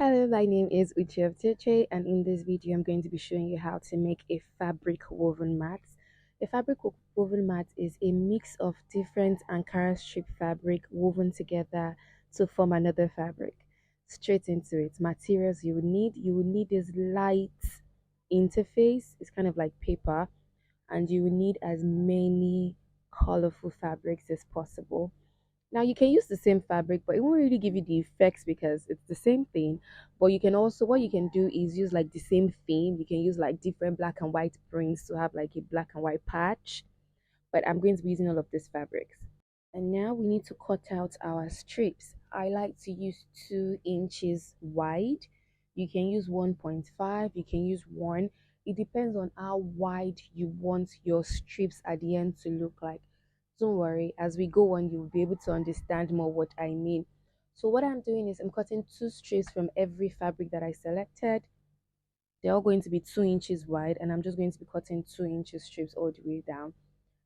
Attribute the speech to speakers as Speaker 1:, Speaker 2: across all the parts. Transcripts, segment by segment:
Speaker 1: Hello, my name is Uche Tote, and in this video, I'm going to be showing you how to make a fabric woven mat. A woven mat is a mix of different Ankara strip fabric woven together to form another fabric. Straight into it. Materials you will need this light interface. It's kind of like paper, and you will need as many colorful fabrics as possible. Now you can use the same fabric, but it won't really give you the effects because it's the same thing. But you can also, what you can do is use like the same theme. You can use like different black and white prints to have like a black and white patch. But I'm going to be using all of these fabrics. And now we need to cut out our strips. I like to use 2 inches wide. You can use 1.5, you can use 1. It depends on how wide you want your strips at the end to look like. Don't worry, as we go on, you'll be able to understand more what I mean. So what I'm doing is I'm cutting 2 strips from every fabric that I selected. They're all going to be 2 inches wide, and I'm just going to be cutting 2 inches strips all the way down.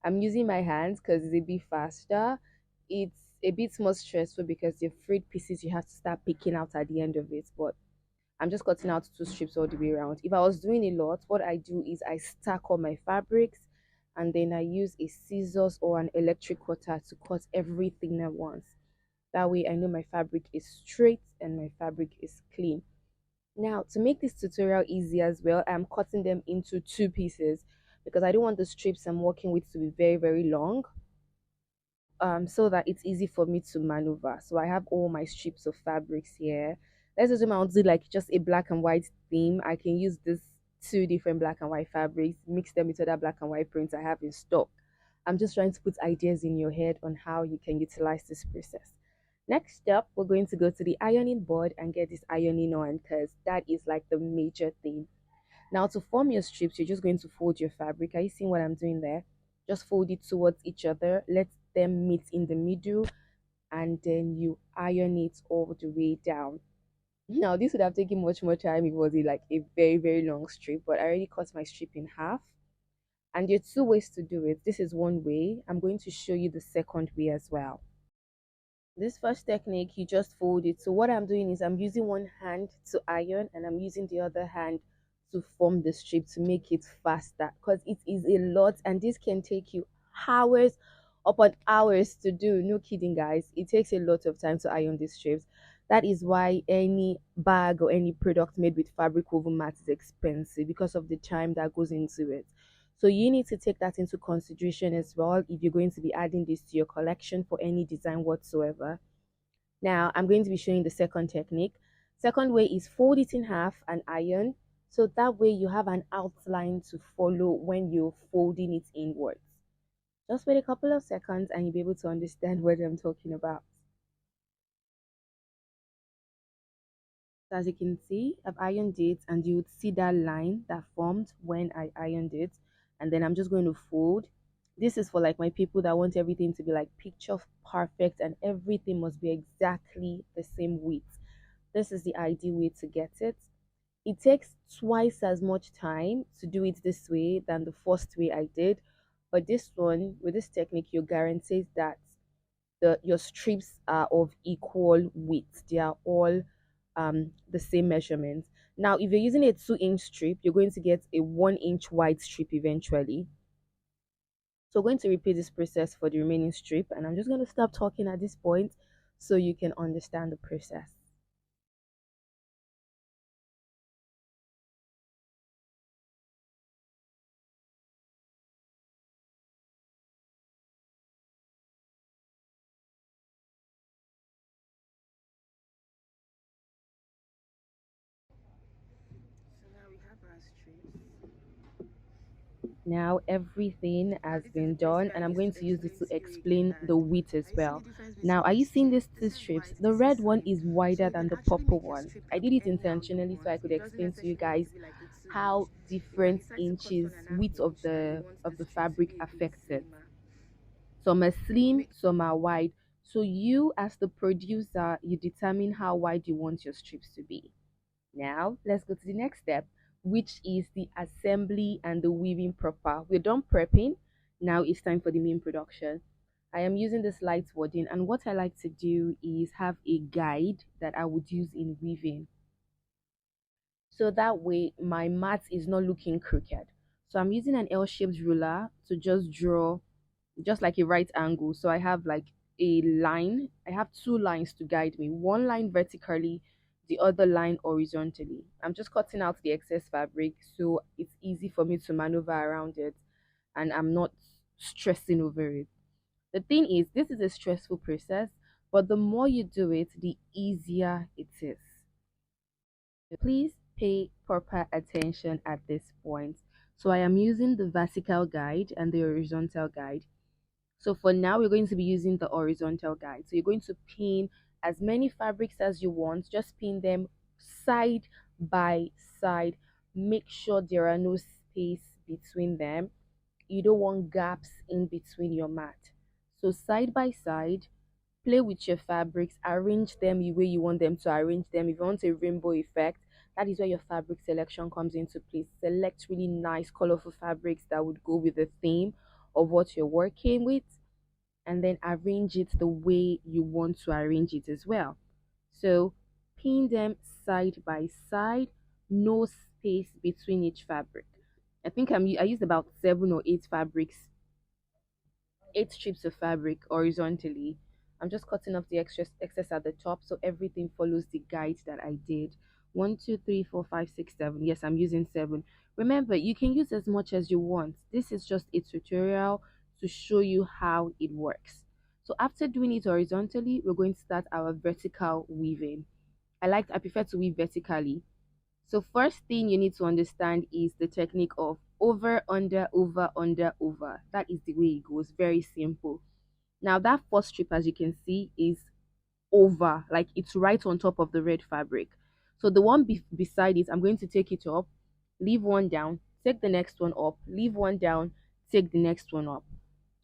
Speaker 1: I'm using my hands because it's a bit faster. It's a bit more stressful because the frayed pieces you have to start picking out at the end of it. But I'm just cutting out 2 strips all the way around. If I was doing a lot, what I do is I stack all my fabrics and then I use a scissors or an electric cutter to cut everything at once. That way I know my fabric is straight and my fabric is clean. Now, to make this tutorial easy as well, I'm cutting them into 2 pieces because I don't want the strips I'm working with to be very, very long, so that it's easy for me to maneuver. So I have all my strips of fabrics here. Let's assume I want to do like just a black and white theme. I can use this 2 different black and white fabrics, mix them with other black and white prints I have in stock. I'm just trying to put ideas in your head on how you can utilize this process. Next up, we're going to go to the ironing board and get this ironing on because that is like the major thing. Now to form your strips, you're just going to fold your fabric. Are you seeing what I'm doing there? Just fold it towards each other. Let them meet in the middle and then you iron it all the way down. Now this would have taken much more time if it was like a very, very long strip, but I already cut my strip in half. And there are 2 ways to do it. This is one way. I'm going to show you the second way as well. This first technique, you just fold it. So what I'm doing is I'm using one hand to iron and I'm using the other hand to form the strip to make it faster because it is a lot and this can take you hours upon hours to do. No kidding, guys. It takes a lot of time to iron these strips. That is why any bag or any product made with fabric woven mat is expensive because of the time that goes into it. So you need to take that into consideration as well if you're going to be adding this to your collection for any design whatsoever. Now I'm going to be showing the second technique. Second way is fold it in half and iron. So that way you have an outline to follow when you're folding it inwards. Just wait a couple of seconds and you'll be able to understand what I'm talking about. So as you can see, I've ironed it and you would see that line that formed when I ironed it. And then I'm just going to fold. This is for like my people that want everything to be like picture perfect and everything must be exactly the same width. This is the ideal way to get it. It takes twice as much time to do it this way than the first way I did. But this one, with this technique, you're guaranteed that your strips are of equal width. They are all the same measurements. Now, if you're using a 2 inch strip, you're going to get a 1 inch wide strip eventually. So I'm going to repeat this process for the remaining strip, and I'm just going to stop talking at this point so you can understand the process. So now we have our strips. Now everything has been done and I'm going to use this to explain the width as well. Now are you seeing these 2 strips? The red one is wider than the purple one. I did it intentionally so I could explain to you guys how different inches width of the fabric affects it. Some are slim, some are wide. So you as the producer, you determine how wide you want your strips to be. Now, let's go to the next step, which is the assembly and the weaving proper. We're done prepping. Now it's time for the main production. I am using this light warden, and what I like to do is have a guide that I would use in weaving. so that way my mat is not looking crooked. So I'm using an L-shaped ruler to just draw just like a right angle. So I have like a line. I have two lines to guide me. One line vertically, the other line horizontally. I'm just cutting out the excess fabric so it's easy for me to maneuver around it and I'm not stressing over it. The thing is, this is a stressful process, but the more you do it, the easier it is. Please pay proper attention at this point. So I am using the vertical guide and the horizontal guide. So for now, we're going to be using the horizontal guide. So you're going to pin as many fabrics as you want. Just pin them side by side. Make sure there are no space between them. You don't want gaps in between your mat. So side by side, play with your fabrics, arrange them the way you want them to arrange them. If you want a rainbow effect, that is where your fabric selection comes into place. Select really nice, colorful fabrics that would go with the theme of what you're working with, and then arrange it the way you want to arrange it as well. So pin them side by side, no space between each fabric. I used about 7 or 8 fabrics, 8 strips of fabric horizontally. I'm just cutting off the excess at the top so everything follows the guide that I did. 1, 2, 3, 4, 5, 6, 7. Yes, I'm using 7. Remember, you can use as much as you want. This is just a tutorial to show you how it works. So after doing it horizontally, we're going to start our vertical weaving. I prefer to weave vertically. So first thing you need to understand is the technique of over, under, over, under, over. That is the way it goes. Very simple. Now that first strip, as you can see, is over, like it's right on top of the red fabric. So the one beside it, I'm going to take it up, leave one down, take the next one up, leave one down, take the next one up.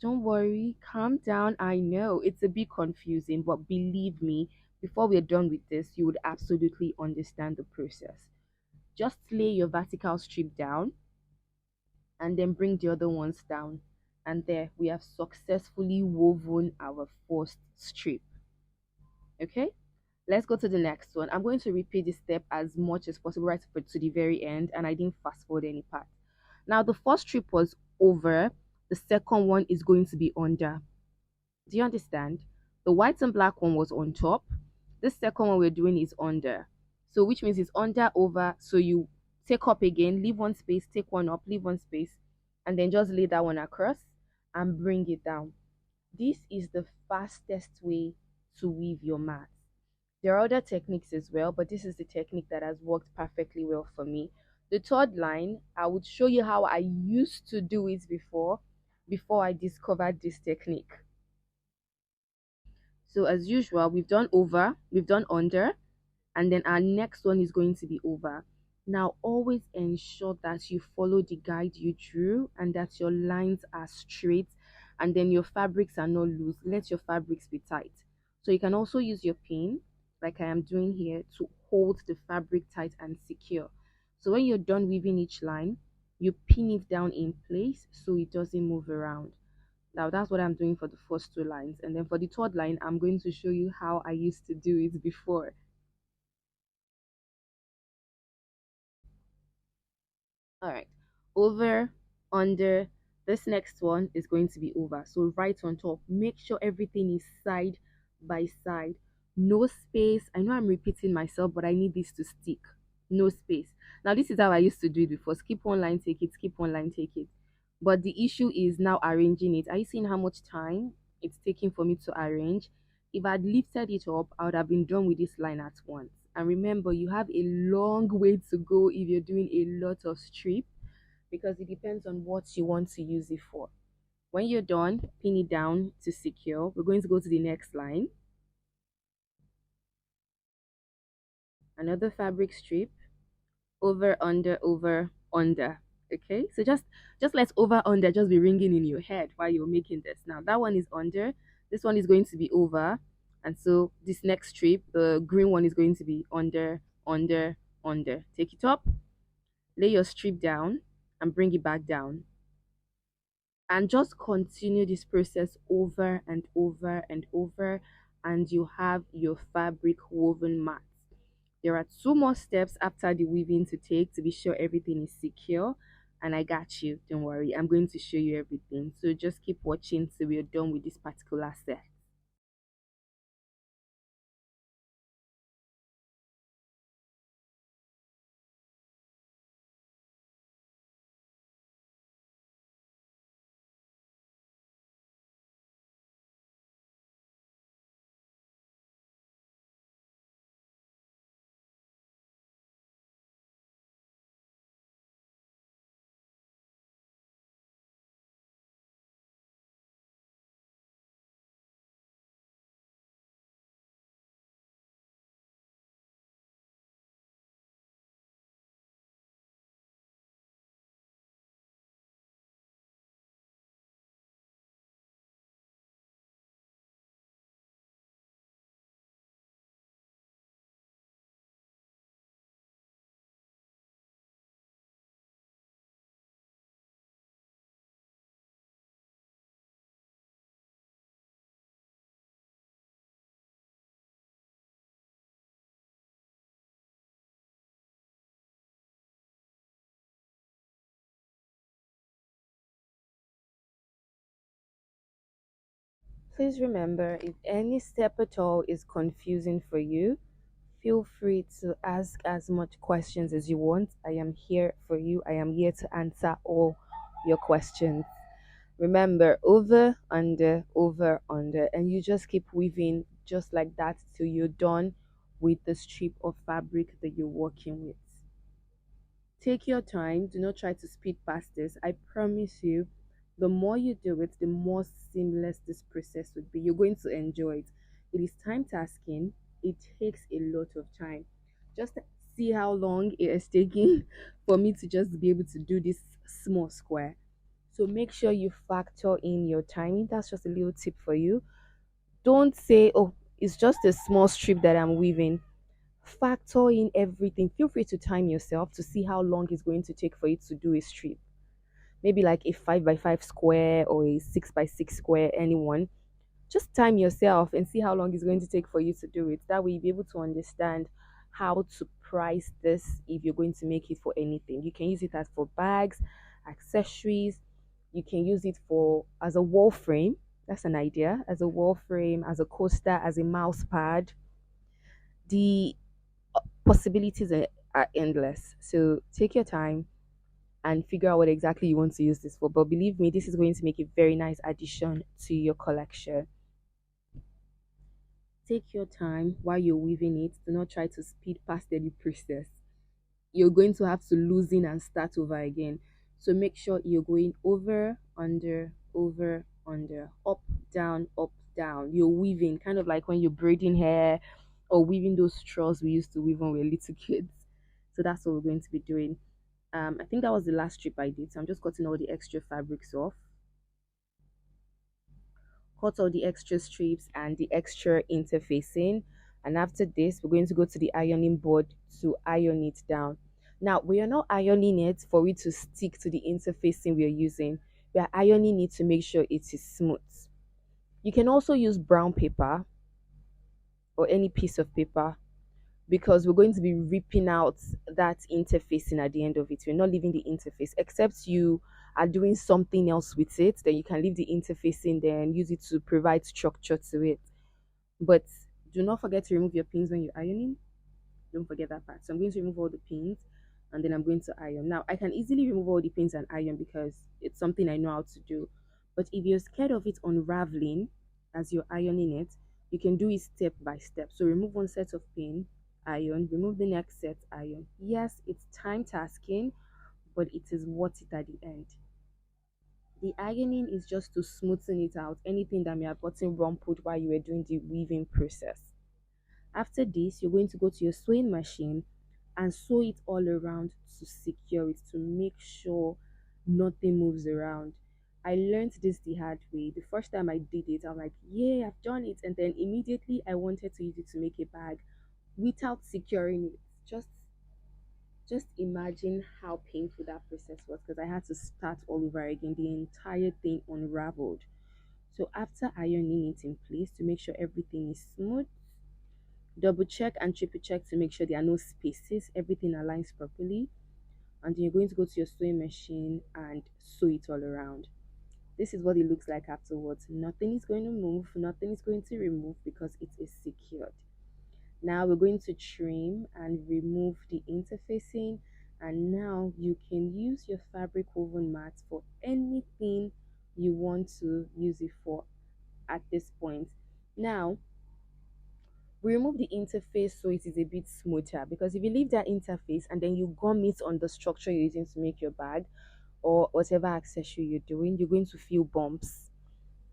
Speaker 1: Don't worry, calm down. I know it's a bit confusing, but believe me, before we're done with this, you would absolutely understand the process. Just lay your vertical strip down and then bring the other ones down. And there we have successfully woven our first strip. Okay, let's go to the next one. I'm going to repeat this step as much as possible right to the very end, and I didn't fast forward any part. Now the first strip was over, the second one is going to be under. Do you understand? The white and black one was on top. This second one we're doing is under. So which means it's under, over. So you take up again, leave one space, take one up, leave one space, and then just lay that one across and bring it down. This is the fastest way to weave your mat. There are other techniques as well, but this is the technique that has worked perfectly well for me. The third line, I would show you how I used to do it before I discovered this technique. So as usual, we've done over, we've done under, and then our next one is going to be over. Now always ensure that you follow the guide you drew and that your lines are straight and then your fabrics are not loose. Let your fabrics be tight. So you can also use your pin, like I am doing here, to hold the fabric tight and secure. So when you're done weaving each line, you pin it down in place so it doesn't move around. Now that's what I'm doing for the first 2 lines, and then for the third line I'm going to show you how I used to do it before. All right, over, under. This next one is going to be over, so right on top. Make sure everything is side by side, no space. I know I'm repeating myself, but I need this to stick. No space. Now this is how I used to do it before. Skip one line, take it, skip one line, take it. But the issue is now arranging it. Are you seeing how much time it's taking for me to arrange? If I'd lifted it up, I would have been done with this line at once. And remember, you have a long way to go if you're doing a lot of strip, because it depends on what you want to use it for. When you're done, pin it down to secure. We're going to go to the next line. Another fabric strip, over, under, under. Okay, so just let over, under just be ringing in your head while you're making this. Now that one is under, this one is going to be over, and so this next strip, the green one, is going to be under, under, under. Take it up, lay your strip down and bring it back down, and just continue this process over and over and over, and you have your fabric woven mat. There are two more steps after the weaving to take to be sure everything is secure. And I got you. Don't worry. I'm going to show you everything. So just keep watching till we're done with this particular set. Please remember, if any step at all is confusing for you, feel free to ask as much questions as you want. I am here for you. I am here to answer all your questions. Remember, over, under, and you just keep weaving just like that till you're done with the strip of fabric that you're working with. Take your time. Do not try to speed past this. I promise you, the more you do it, the more seamless this process would be. You're going to enjoy it. It is time tasking. It takes a lot of time. Just see how long it is taking for me to just be able to do this small square. So make sure you factor in your timing. That's just a little tip for you. Don't say, oh, it's just a small strip that I'm weaving. Factor in everything. Feel free to time yourself to see how long it's going to take for you to do a strip. Maybe like a 5 by 5 square or a 6 by 6 square, anyone. Just time yourself and see how long it's going to take for you to do it. That way you'll be able to understand how to price this if you're going to make it for anything. You can use it as for bags, accessories. You can use it for as a wall frame. That's an idea. As a wall frame, as a coaster, as a mouse pad. The possibilities are endless. So take your time and figure out what exactly you want to use this for. But believe me, this is going to make a very nice addition to your collection. Take your time while you're weaving it. Do not try to speed past any process. You're going to have to loosen and start over again. So make sure you're going over, under, up, down. You're weaving, kind of like when you're braiding hair or weaving those straws we used to weave when we were little kids. So that's what we're going to be doing. I think that was the last strip I did. So I'm just cutting all the extra fabrics off. Cut all the extra strips and the extra interfacing. And after this, we're going to go to the ironing board to iron it down. Now, we are not ironing it for it to stick to the interfacing we are using. We are ironing it to make sure it is smooth. You can also use brown paper or any piece of paper because we're going to be ripping out that interfacing at the end of it. We're not leaving the interface, except you are doing something else with it, then you can leave the interfacing there and use it to provide structure to it. But do not forget to remove your pins when you're ironing. Don't forget that part. So I'm going to remove all the pins and then I'm going to iron. Now I can easily remove all the pins and iron because it's something I know how to do. But if you're scared of it unraveling as you're ironing it, you can do it step by step. So remove one set of pin, iron, remove the next set, iron. Yes, it's time tasking, but it is worth it at the end. The ironing is just to smoothen it out, anything that may have gotten rumpled while you were doing the weaving process. After this, you're going to go to your sewing machine and sew it all around to secure it, to make sure nothing moves around. I learned this the hard way. The first time I did it, I'm like, yeah, I've done it. And then immediately I wanted to use it to make a bag without securing it. Just imagine how painful that process was because I had to start all over again. The entire thing unraveled. So after ironing it in place to make sure everything is smooth, Double check and triple check to make sure there are no spaces, everything aligns properly. And then you're going to go to your sewing machine and sew it all around. This is what it looks like afterwards. Nothing is going to move, nothing is going to remove because it is secured. Now we're going to trim and remove the interfacing, and now you can use your fabric woven mat for anything you want to use it for at this point. Now we remove the interface so it is a bit smoother, because if you leave that interface and then you gum it on the structure you're using to make your bag or whatever accessory you're doing, you're going to feel bumps.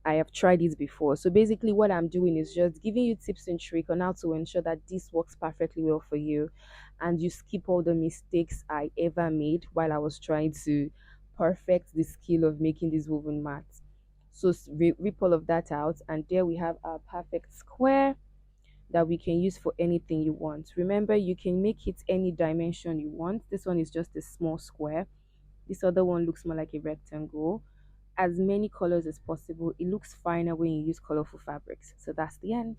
Speaker 1: I have tried this before. So basically what I'm doing is just giving you tips and tricks on how to ensure that this works perfectly well for you and you skip all the mistakes I ever made while I was trying to perfect the skill of making these woven mats. So rip all of that out, and there we have our perfect square that we can use for anything you want. Remember, you can make it any dimension you want. This one is just a small square. This other one looks more like a rectangle. As many colors as possible. It looks finer when you use colorful fabrics. So that's the end.